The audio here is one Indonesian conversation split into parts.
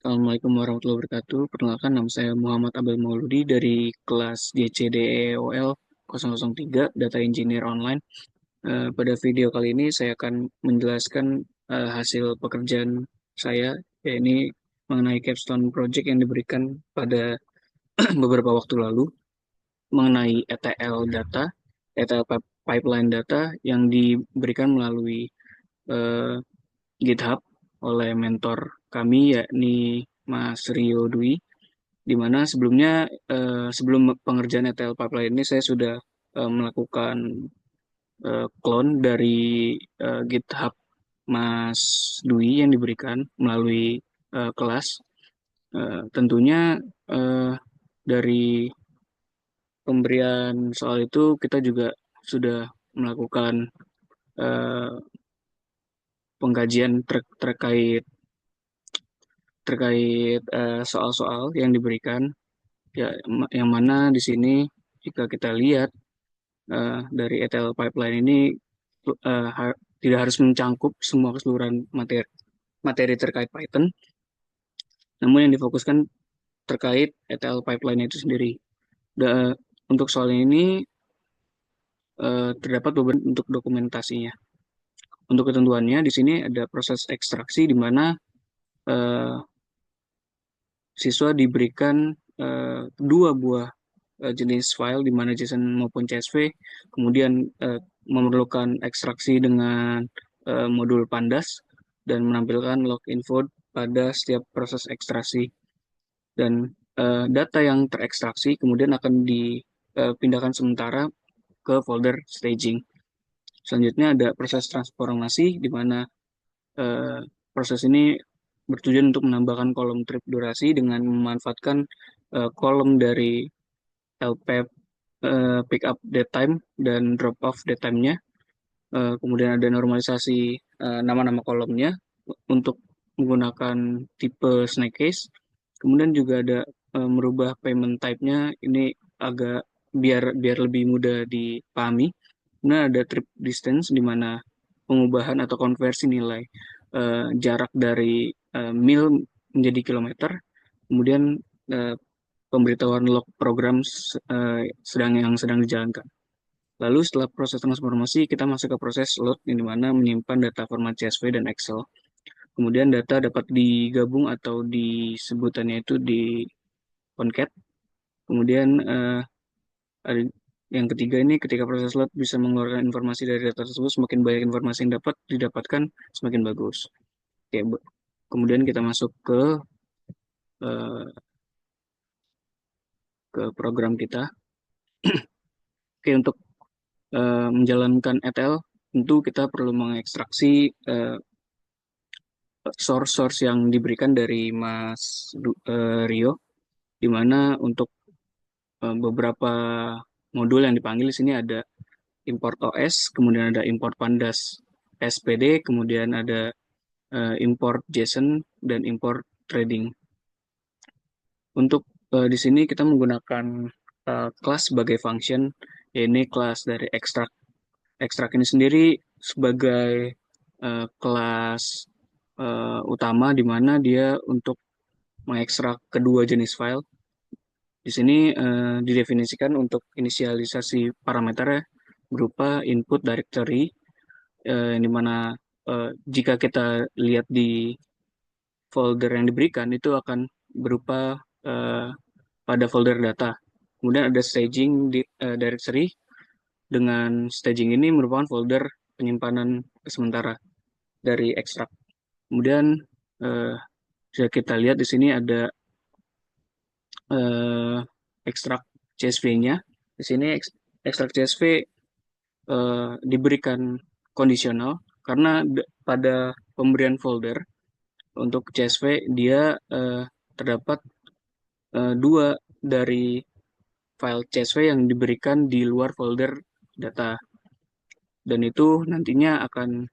Assalamualaikum warahmatullahi wabarakatuh. Perkenalkan, nama saya Muhammad Abel Mauludi dari kelas JCDEOL 003 Data Engineer Online. Pada video kali ini saya akan menjelaskan hasil pekerjaan saya, yaitu mengenai capstone project yang diberikan pada beberapa waktu lalu mengenai ETL data, pipeline data yang diberikan melalui eh, GitHub oleh mentor kami, yakni Mas Rio Dwi, di mana sebelumnya sebelum pengerjaan ETL pipeline ini saya sudah melakukan clone dari GitHub Mas Dwi yang diberikan melalui kelas. Tentunya eh, dari pemberian soal itu kita juga sudah melakukan eh, pengkajian terkait terkait soal-soal yang diberikan, ya, yang mana di sini jika kita lihat dari ETL pipeline ini tidak harus mencangkup semua keseluruhan materi materi terkait Python, namun yang difokuskan terkait ETL pipeline itu sendiri. Untuk soal ini terdapat beberapa untuk dokumentasinya. Untuk ketentuannya di sini ada proses ekstraksi di mana eh, siswa diberikan dua buah jenis file di mana JSON maupun CSV, kemudian memerlukan ekstraksi dengan modul Pandas dan menampilkan log info pada setiap proses ekstraksi. Dan data yang terekstraksi kemudian akan dipindahkan sementara ke folder staging. Selanjutnya ada proses transformasi di mana eh, proses ini bertujuan untuk menambahkan kolom trip durasi dengan memanfaatkan kolom dari LP pick up date time dan drop off date time-nya. Kemudian ada normalisasi nama-nama kolomnya untuk menggunakan tipe snake case. Kemudian juga ada merubah payment type-nya, ini agak biar biar lebih mudah dipahami. Kemudian ada trip distance di mana pengubahan atau konversi nilai jarak dari mil menjadi kilometer. Kemudian eh, pemberitahuan log program sedang dijalankan. Lalu setelah proses transformasi, kita masuk ke proses load, yang dimana menyimpan data format CSV dan Excel. Kemudian data dapat digabung atau disebutannya itu di concat. Kemudian ada yang ketiga ini, ketika proses load bisa mengeluarkan informasi dari data tersebut, semakin banyak informasi yang dapat didapatkan, semakin bagus. Oke, kemudian kita masuk eh, ke program kita. Oke, untuk menjalankan ETL, tentu kita perlu mengekstraksi source-source yang diberikan dari Rio, di mana untuk beberapa modul yang dipanggil di sini ada import OS, kemudian ada import pandas SPD, kemudian ada import JSON dan import trading. Untuk di sini kita menggunakan kelas sebagai function, yaitu kelas dari extract. Extract ini sendiri sebagai kelas utama di mana dia untuk mengekstrak kedua jenis file. Di sini didefinisikan untuk inisialisasi parameter berupa input directory, yang dimana jika kita lihat di folder yang diberikan itu akan berupa eh, pada folder data. Kemudian ada staging directory, dengan staging ini merupakan folder penyimpanan sementara dari ekstrak. Kemudian eh, bisa kita lihat di sini ada eh, ekstrak CSV-nya. Di sini ekstrak CSV diberikan kondisional karena pada pemberian folder untuk CSV dia terdapat dua dari file CSV yang diberikan di luar folder data, dan itu nantinya akan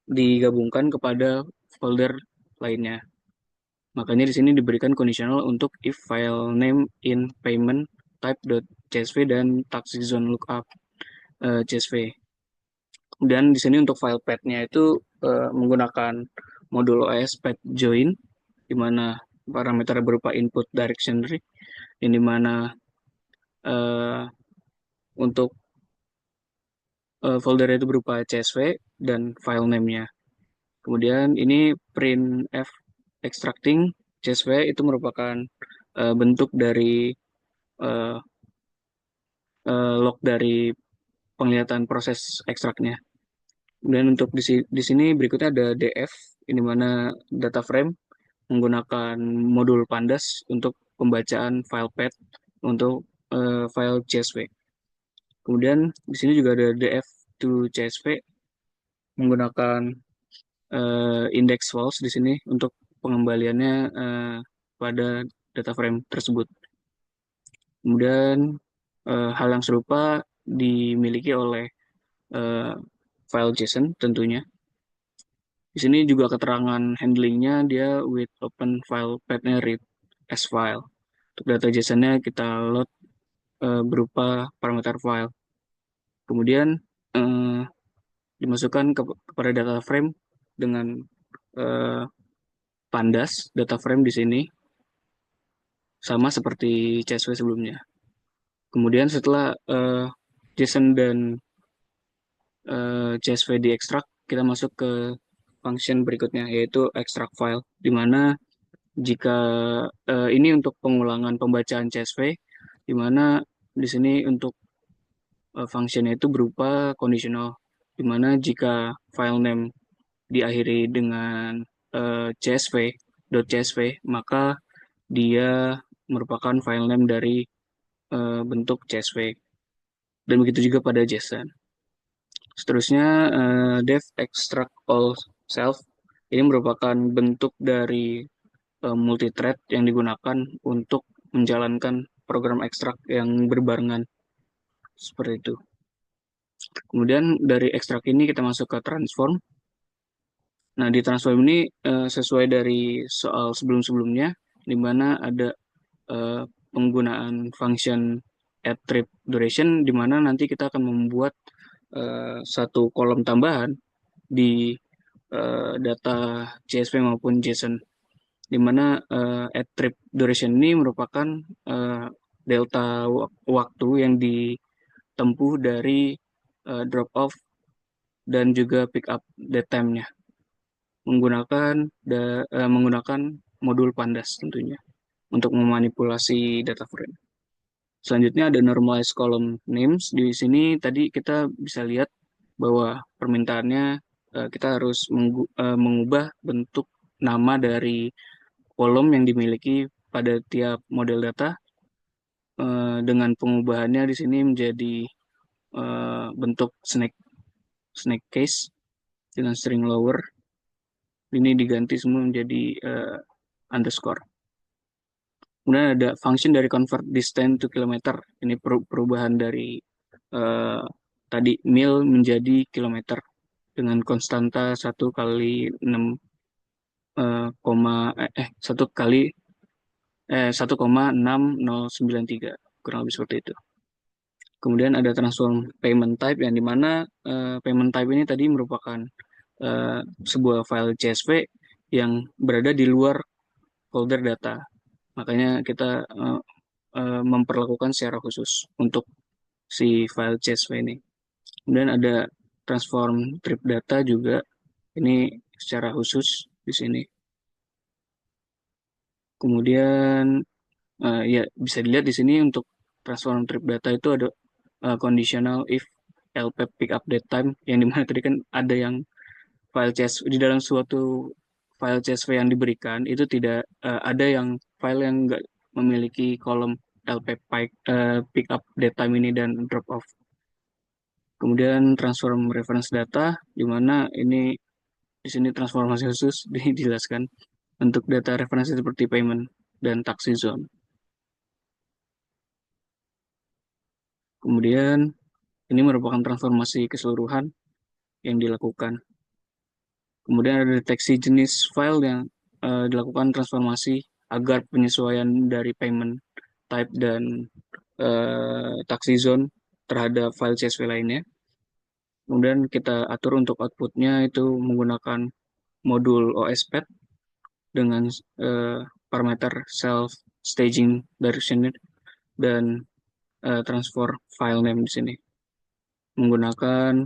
digabungkan kepada folder lainnya. Makanya di sini diberikan conditional untuk if file name in payment type.csv dan tax zone lookup CSV. Dan di sini untuk file path-nya itu menggunakan modul OS path join, di mana parameter berupa input directory, yang dimana uh, untuk folder itu berupa CSV dan file name-nya. Kemudian ini printf extracting CSV itu merupakan bentuk dari uh, log dari penglihatan proses ekstraknya. Kemudian untuk di sini berikutnya ada df, ini mana data frame menggunakan modul pandas untuk pembacaan file path untuk file CSV. Kemudian di sini juga ada df to CSV menggunakan index false di sini untuk pengembaliannya pada data frame tersebut. Kemudian hal yang serupa dimiliki oleh eh, file JSON tentunya. Di sini juga keterangan handlingnya dia with open file path-nya read as file. Untuk data JSON-nya kita load berupa parameter file. Kemudian eh, dimasukkan kepada data frame dengan eh, pandas data frame di sini sama seperti CSV sebelumnya. Kemudian setelah JSON dan CSV diekstrak, kita masuk ke function berikutnya yaitu extract file, di mana jika ini untuk pengulangan pembacaan CSV, di mana di sini untuk functionnya itu berupa conditional, di mana jika file name diakhiri dengan CSV, .csv, maka dia merupakan file name dari bentuk CSV. Dan begitu juga pada JSON. Seterusnya, def extract all self ini merupakan bentuk dari multithread yang digunakan untuk menjalankan program ekstrak yang berbarengan seperti itu. Kemudian dari ekstrak ini kita masuk ke transform. Nah, di transform ini sesuai dari soal sebelum-sebelumnya, di mana ada eh, penggunaan function attrib duration, di mana nanti kita akan membuat satu kolom tambahan di data CSV maupun JSON, di mana attrib duration ini merupakan eh, delta waktu yang ditempuh dari drop off dan juga pick up datetime-nya menggunakan modul pandas tentunya untuk memanipulasi data frame. Selanjutnya ada normalize column names. Di sini tadi kita bisa lihat bahwa permintaannya kita harus mengubah bentuk nama dari kolom yang dimiliki pada tiap model data dengan pengubahannya di sini menjadi bentuk snake case dengan string lower. Ini diganti semua menjadi underscore. Kemudian ada function dari convert distance to kilometer. Ini perubahan dari uh, tadi mil menjadi kilometer dengan konstanta 1,6093 kurang lebih seperti itu. Kemudian ada transform payment type yang dimana payment type ini tadi merupakan sebuah file CSV yang berada di luar folder data. Makanya kita memperlakukan secara khusus untuk si file CSV ini. Kemudian ada transform trip data juga, ini secara khusus di sini. Kemudian ya bisa dilihat di sini untuk transform trip data itu ada conditional if lp pick up date time, yang dimana tadi kan ada yang file CSV di dalam suatu file CSV yang diberikan itu tidak ada yang file yang enggak memiliki kolom lp pick up date time ini dan drop off. Kemudian transform reference data, di mana ini di sini transformasi khusus dijelaskan untuk data referensi seperti payment dan taxi zone. Kemudian ini merupakan transformasi keseluruhan yang dilakukan. Kemudian ada deteksi jenis file yang dilakukan transformasi agar penyesuaian dari payment type dan taxi zone terhadap file CSV lainnya. Kemudian kita atur untuk outputnya itu menggunakan modul OSPath dengan parameter self staging direction dan transfer file name di sini menggunakan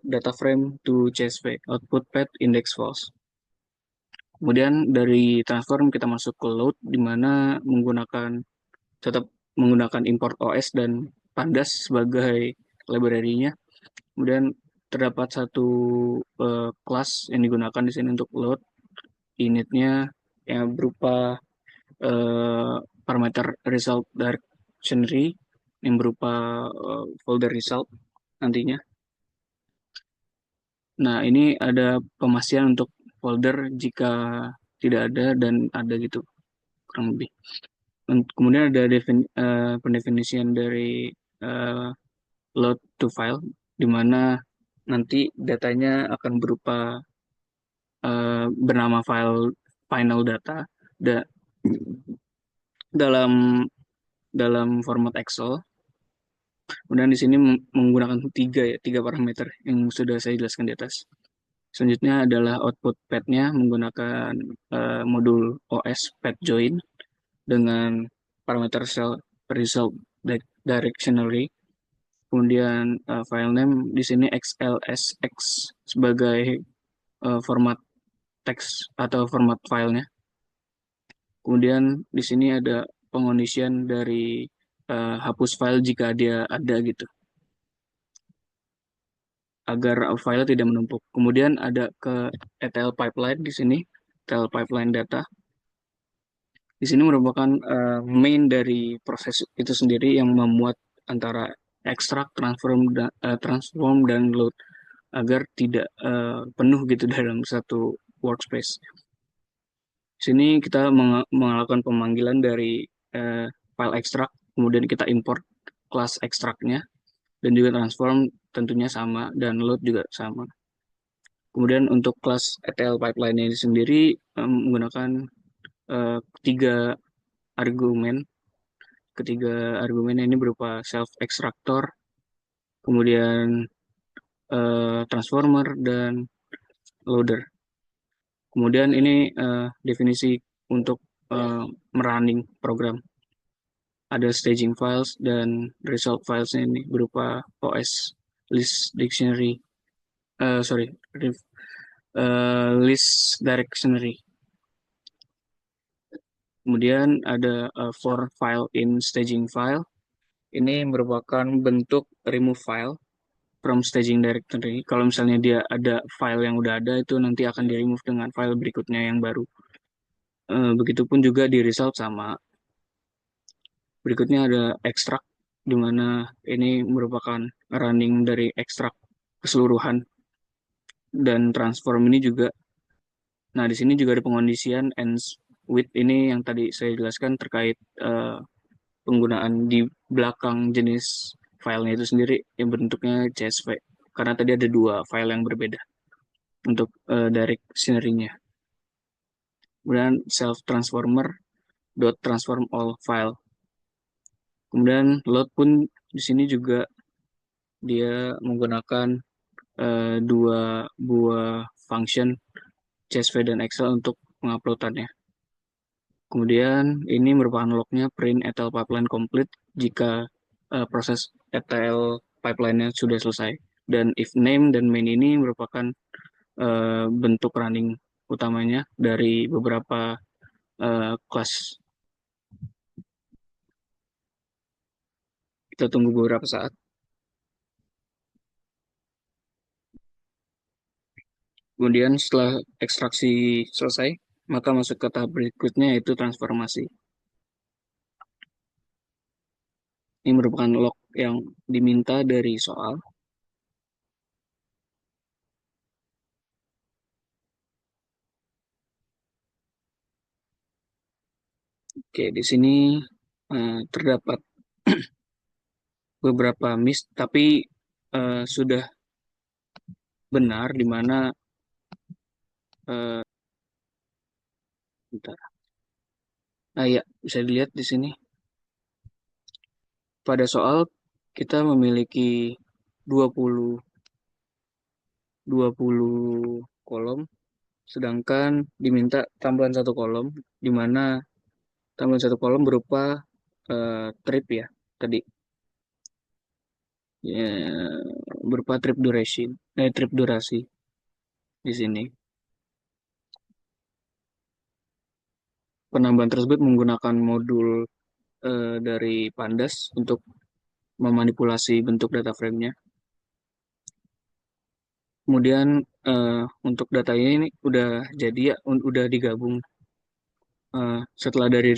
data frame to CSV output path index false. Kemudian dari transform kita masuk ke load di mana tetap menggunakan import OS dan Pandas sebagai library-nya. Kemudian terdapat satu kelas yang digunakan di sini untuk load initnya yang berupa parameter result directory yang berupa folder result nantinya. Nah, ini ada pemastian untuk folder jika tidak ada dan ada gitu kurang lebih. Kemudian ada pendefinisian dari load to file di mana nanti datanya akan berupa bernama file final data da, dalam dalam format Excel. Kemudian di sini menggunakan tiga parameter yang sudah saya jelaskan di atas. Selanjutnya adalah output path-nya menggunakan modul OS path join dengan parameter result directionary. Kemudian file name di sini XLSX sebagai format teks atau format filenya. Kemudian di sini ada pengondisian dari hapus file jika dia ada gitu, agar file tidak menumpuk. Kemudian ada ke ETL pipeline di sini, ETL pipeline data. Di sini merupakan main dari proses itu sendiri yang memuat antara extract, transform dan load agar tidak penuh gitu dalam satu workspace. Di sini kita melakukan pemanggilan dari file extract, kemudian kita import kelas extractnya dan juga transform tentunya sama dan load juga sama. Kemudian untuk kelas ETL pipeline ini sendiri menggunakan tiga argumen. Ketiga argumen ini berupa self extractor, kemudian transformer dan loader. Kemudian ini definisi untuk merunning program. Ada staging files dan result files ini berupa OS list dictionary, list directory. Kemudian ada for file in staging file. Ini merupakan bentuk remove file from staging directory. Kalau misalnya dia ada file yang udah ada, itu nanti akan di remove dengan file berikutnya yang baru. Begitupun juga di result sama. Berikutnya ada extract, di mana ini merupakan running dari extract keseluruhan. Dan transform ini juga. Nah, di sini juga ada pengondisian ends with ini yang tadi saya jelaskan terkait penggunaan di belakang jenis filenya itu sendiri yang bentuknya CSV. Karena tadi ada dua file yang berbeda untuk directory-nya. Kemudian self transformer dot transform all file. Kemudian load pun di sini juga dia menggunakan dua buah function CSV dan Excel untuk menguploadannya. Kemudian ini merupakan lognya print ETL pipeline complete jika proses ETL pipeline-nya sudah selesai. Dan if name dan main ini merupakan bentuk running utamanya dari beberapa kelas. Kita tunggu beberapa saat. Kemudian setelah ekstraksi selesai, maka masuk ke tahap berikutnya yaitu transformasi. Ini merupakan log yang diminta dari soal. Oke, di sini terdapat beberapa miss, tapi sudah benar di mana bentar. Nah ya, bisa dilihat di sini. Pada soal kita memiliki 20 kolom sedangkan diminta tambahan satu kolom, di mana tambahan satu kolom berupa trip ya tadi, ya, berupa trip durasi di sini. Penambahan tersebut menggunakan modul dari Pandas untuk memanipulasi bentuk data frame-nya. Kemudian untuk datanya ini udah jadi ya, udah digabung setelah dari